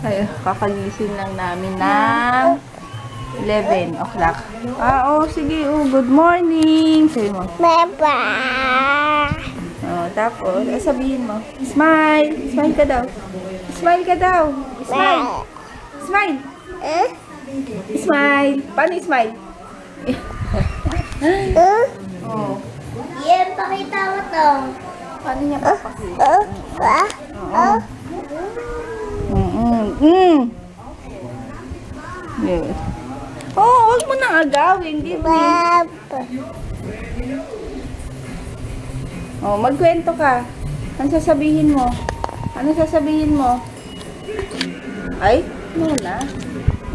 Ay, kakagising lang namin ng 11 o'clock. Sige. Good morning. Sabi mo. Baba. Tapos, sabihin mo. Smile. Smile ka daw. Smile ka daw. Smile. Smile. Smile. Paano yung smile? Yan, pakita mo to. Paano niya papakita? Huwag mo nang agawin, di ba? Magkwento ka. Ano sasabihin mo? Ano sasabihin mo? Ay, no na.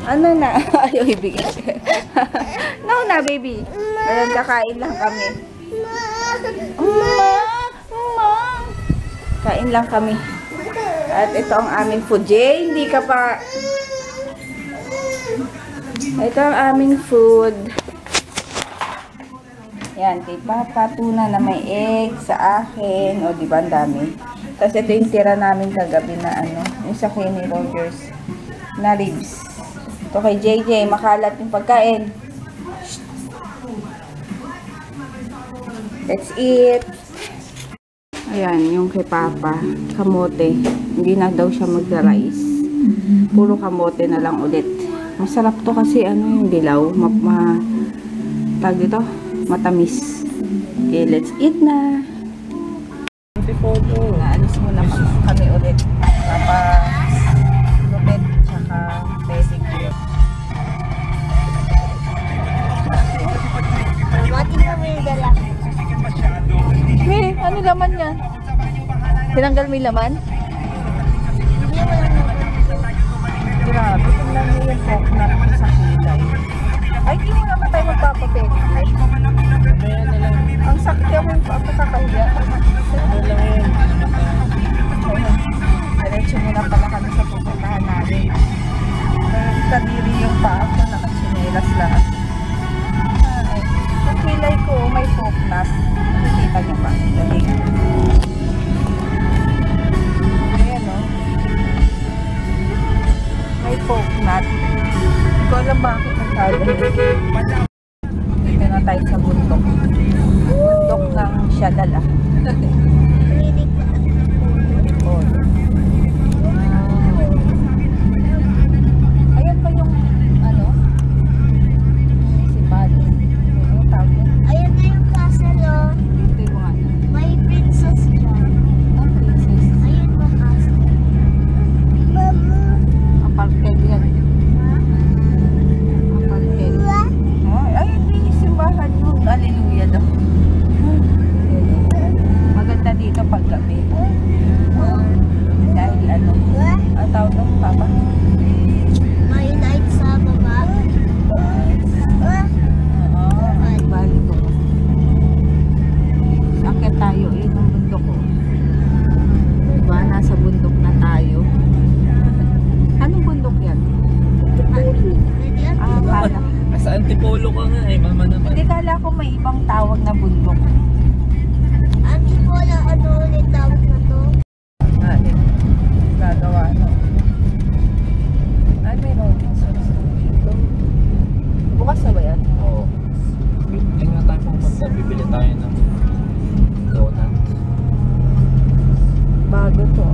Ano na? Ayaw ibigay. No na, baby. Ayan, kakain lang kami. Kain lang kami. At ito ang aming food. Jay, hindi ka pa... Ito ang aming food. Yan, kay Papa, tuna na may egg sa akin. O, diba, ang dami. Tapos ito yung tira namin kagabi na yung sa Kenny Rogers na ribs. Ito kay JJ, makalat yung pagkain. Shh. Let's eat. Ayan, yung kay Papa, kamote. Hindi na daw siya mag-rice. Puro kamote na lang ulit. Masarap to kasi yung dilaw. Tag dito, matamis. Okay, let's eat na. Before naalis muna kami ulit. Papa, lupit, tsaka pedicure. Mati na mo yung dala. Ano laman yan? Tinanggal mo yung laman? Grabe, tingnan mo yung pork na sa kilay. Ay, hindi mo naman tayo magpapapedicure. Ang sakit yung pagkakahiya. Diretso muna pala kami sa pupuntahan namin. Kadiri yung paa ko, nakachinelas lahat. Yung kilay ko, may pork nut. Nakikita niyo pa. Ayan o. May pork nut. Hindi ko alam bakit nagkagano. Dito na tayo sa bundok. Bundok ng Siadala. Ayan pa yung municipal. Ayun na yung castle, oh. Ito yung mga May princess dyan. ang princess. Ayun mo castle. Mama. Ang parkel yan. Ang parkel. Ay, hindi yung simbahan yun. Hallelujah daw. Maganda dito pag gabi. Dahil ang tawag ng Papa? May light sa baba. Ay, bali ko. Sakit tayo. Yun ang bundok ko. Diba? Nasa bundok na tayo. Anong bundok yan? Kala. Sa Antipolo ka nga mama naman. Hindi, kala ko may ibang tawag na bundok. Antipolo, ano ulit tawag na to? Gagawa, Ay, mayroon. Bukas na ba yan? Oo. Ngayon nga tayo pumunta, bibili tayo ng donut. Bago to.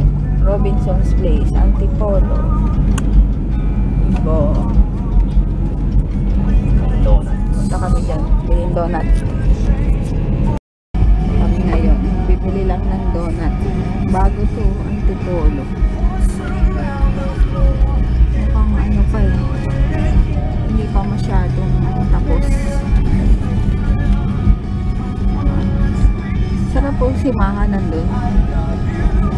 Robinson's Place, Antipolo. Donut. Punta kami dyan. Bilhin donut. Kami ngayon. Bibili lang ng donut. Bago to, Antipolo. Mukhang pa eh. Hindi pa masyadong tapos. Sarap po simahan nandun.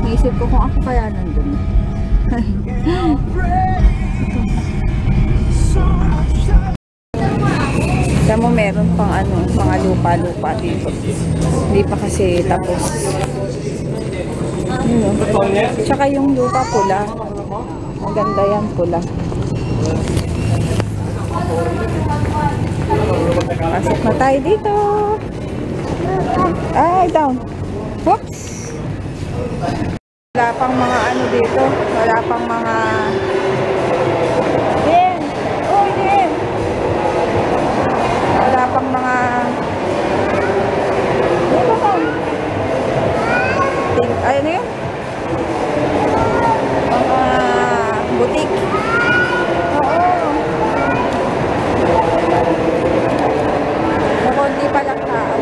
Naisip ko kung ako kaya nandun. Alam mo, meron pang mga lupa-lupa dito. Hindi pa kasi tapos. Tsaka yung lupa pula. Maganda yan, pula. Pasok na tayo dito. Ay, down. Whoops! Wala pang mga ano dito. Wala pang mga... Din! Uy, Din! Wala pang mga... Ano ba? Ay, ano yun? Mga butik. Oo. Makunti pa lang tao.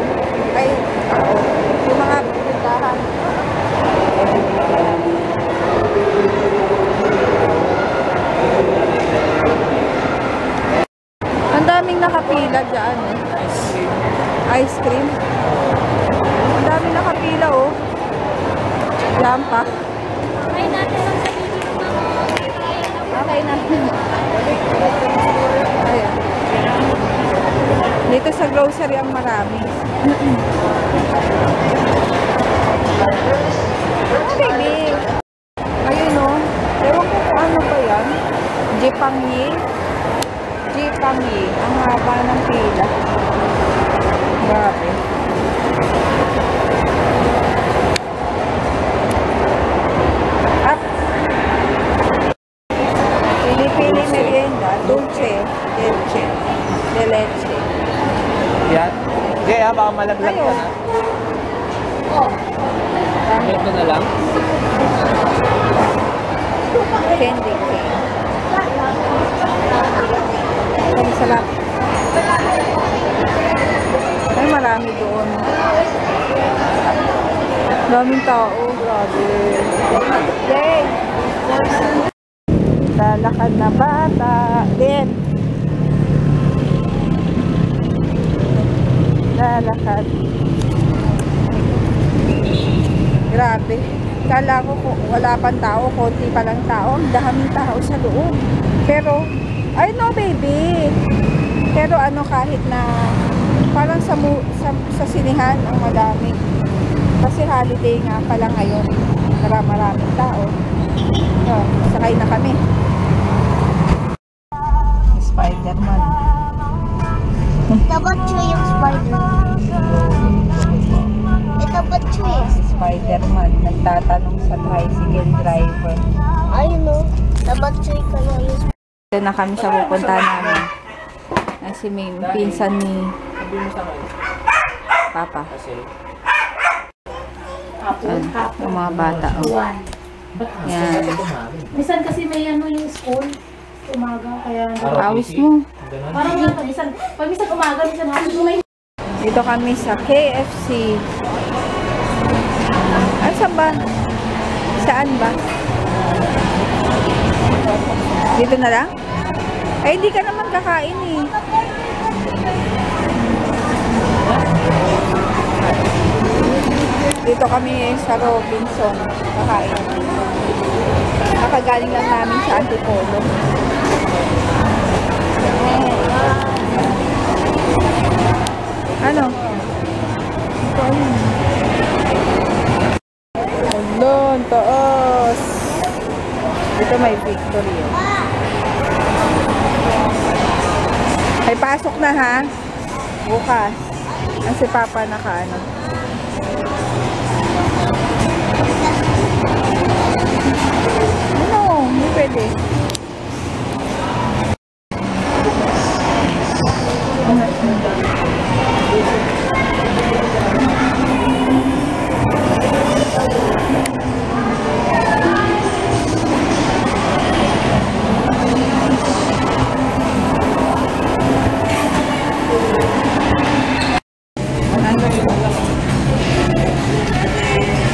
Ay, tao. Yung mga butahan. Ang daming nakapila dyan eh. Ice cream. Ang daming nakapila oh. Lampak. Okay natin. Ayan. Dito sa grocery ang marami. Ah, baby. Ayun o. Ewan ko kung ano ba yan. Jipangyi. Jipangyi. Ang haba ng pila. Grabe. Up. Pili-pili merienda. Dulce. Leche. De leche. Yan. Okay ha, baka malaglag ka na. Ito na lang. Candy cane. Ang sarap. Ay, marami doon. Daming tao. Grabe. Yay! Lalakad na bata. Din. Lalakad. Grabe. Kala ko kung wala pang tao, konti pa lang tao. Ang daming tao sa loob. Pero, ay no baby. Pero ano kahit na parang sa sinihan ang madami. Kasi holiday nga pala ngayon. Maraming tao. So, sakay na kami. Spider-Man. Dapat siya yung spider. Ito ba siya? Spider-Man. Nagtatanong sa tricycle driver. Ay no. Dapat siya ka na yung Ito na kami sa pupunta namin. Si May, pinsan ni Papa. Yung mga bata. Oh. Yan. Minsan kasi may ano yung school, umaga, kaya Awis mo. parang nga pag minsan umaga, minsan hapon may Dito kami sa KFC. Ay, saan ba? Saan ba? Dito na lang? Ay, hindi ka naman kakain eh. Dito kami sa Robinson. Kakain. Nakagaling lang namin sa Antipolo. Ano? Ulon, taas. Dito may Victory. Ay, pasok na ha. Bukas. Ang si Papa nakaano. Ano? Hindi pwede.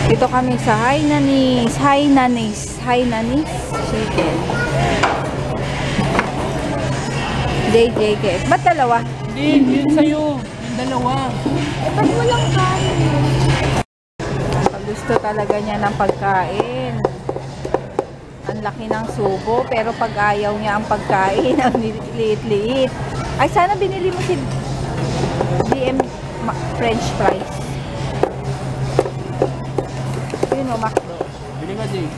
Dito kami sa Hainanese Chicken. JJK. Ba't dalawa? Hindi, yun sa'yo. Yung dalawa. ba't walang kain? Pag gusto talaga niya ng pagkain. Ang laki ng subo, pero pag ayaw niya ang pagkain, ang liit-liit. Ay, sana binili mo si DM French fries. Yun o, McDo. Bili ka, Jay.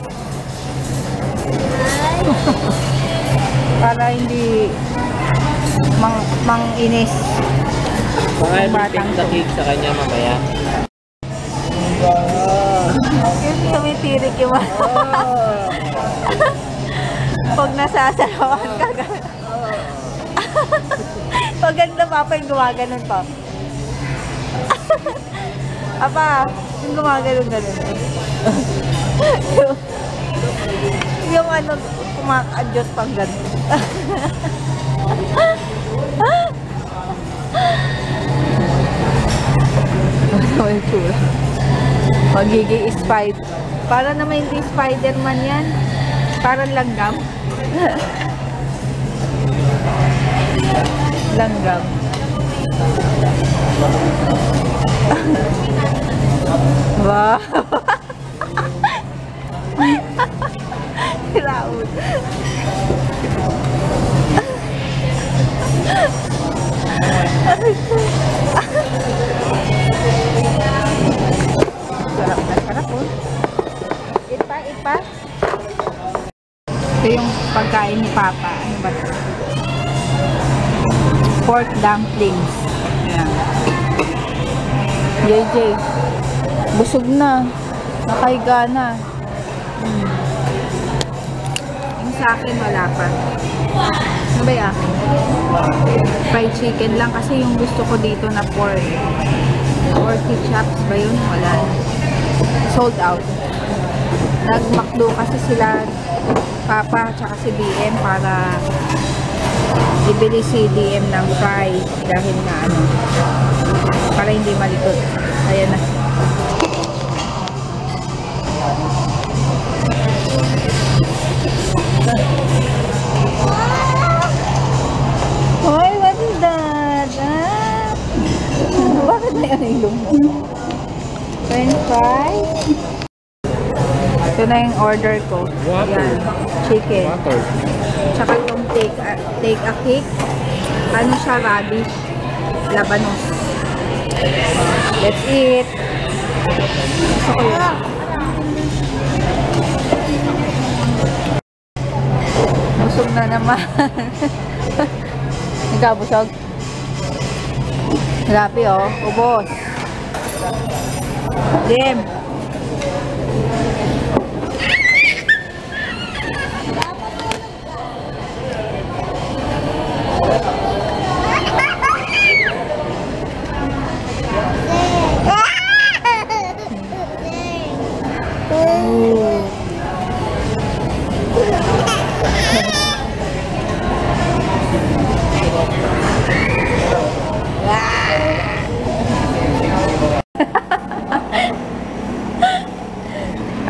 Para hindi mang-inis. Baka Yung batang i-pick the cake sa kanya mamaya. Yung sweet tirik yung pag nasasarawan ka. Maganda papa yung gumaganon pa. Apa, yung gumaganon-ganon. yung ano, kumaka-adjust pang gano'n. Ano yung tsura? Magiging spider. Para naman hindi Spider-Man yan. Parang langgam. Langgam. Wow. Raul. Sarap na sarap oh. Ipa. Ito yung pagkain ni Papa. Ano ba ito? Pork dumplings. Ayan. JJ. Busog na. Nakahiga na. Yung sa akin wala pa. Ano ba yung akin? Fried chicken lang kasi yung gusto ko dito na pork. Porky chops ba yun? Wala. Sold out. Nag-McDo kasi sila Papa tsaka si DM para ibili si DM ng fries dahil na ano para hindi malikot. Ayan na. Hoy, what is that? Bakit na yan ilong mo? French fries? Ito na yung order ko. Yan. Chicken. Tsaka itong take a cake. Ano siya? Radish. Labanos. Let's eat. Gusto ko yun. Busog na naman. Nagkabusog. Grabe oh. Ubos. Dim.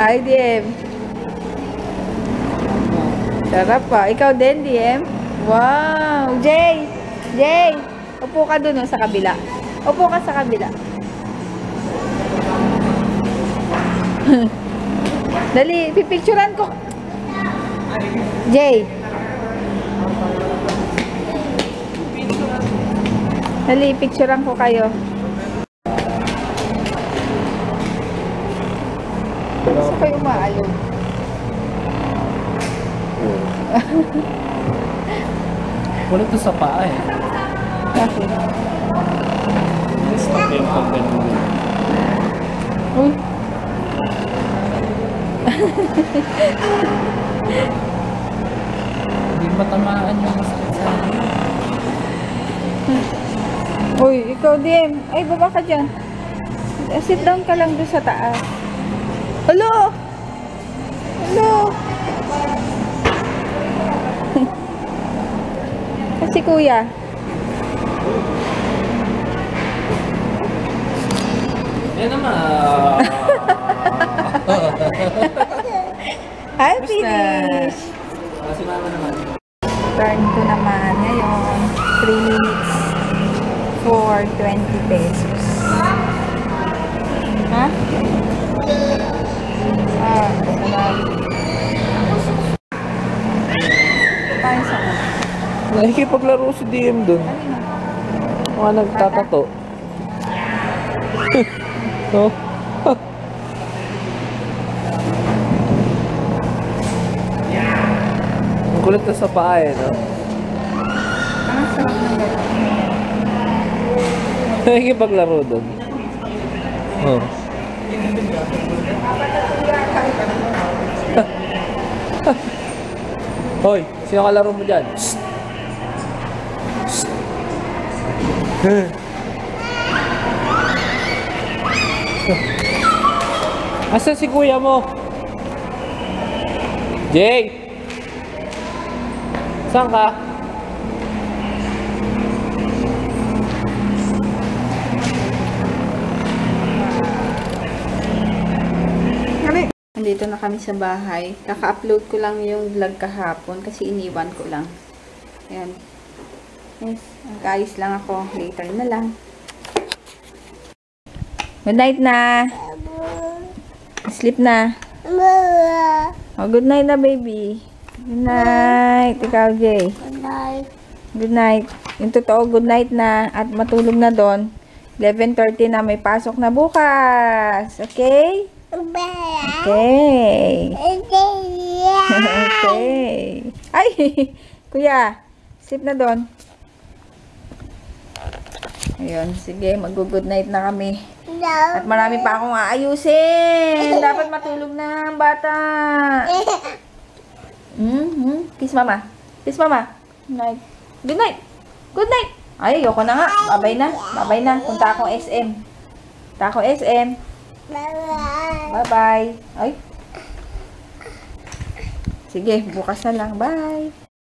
Hi, DM. Sarap pa. Ikaw din, DM. Wow. Jay. Jay. Upo ka dun sa kabila. Upo ka sa kabila. Dali, pipicturean ko. Jay. Dali, picturean ko kayo. Gusto kayo umaalog. Wala ito sa paa eh. Bakit? Stop yung pag-ganun. Uy. Hindi matamaan yung masakit sa akin. Uy, ikaw din. Ay, baba ka dyan. Sit down ka lang doon sa taas. Hello! Hello! Kasi kuya. Yan naman. Hi, finish! Si mama naman. Turn to naman ngayon. 3 minutes for 20 pesos. Ha? Salamat. Paano sa ka? Nakikipaglaro si DM dun. Mga nagtatato. No? Ang kulit na sa paa eh, no? Ang sarap ng gano'n. Nakikipaglaro dun. Oh. Papatatuya ka. Hoy, sino kalaro mo dyan? Shh. Shh. Asan si kuya mo? Jay! Saan ka? Nandito na kami sa bahay. Kaka-upload ko lang yung vlog kahapon kasi iniwan ko lang. Ayan. Yes, nag-ayos lang ako. Later na lang. Good night na. Sleep na. Oh, good night na, baby. Good night. Ikaw, Jay. Good night. Good night. Yung totoo, good night na. At matulog na doon. 11:30 na, may pasok na bukas. Okay? Okay. Okay. Ay, kuya. Sleep na doon. Ayun, sige. Mag-good night na kami. At marami pa akong aayusin. Dapat matulog na ang bata. Kiss mama. Kiss mama. Good night. Good night. Good night. Ay, ayoko na nga. Babay na. Babay na. Punta akong SM. Punta akong SM. Bye-bye. Ay. Sige, bukas na lang. Bye.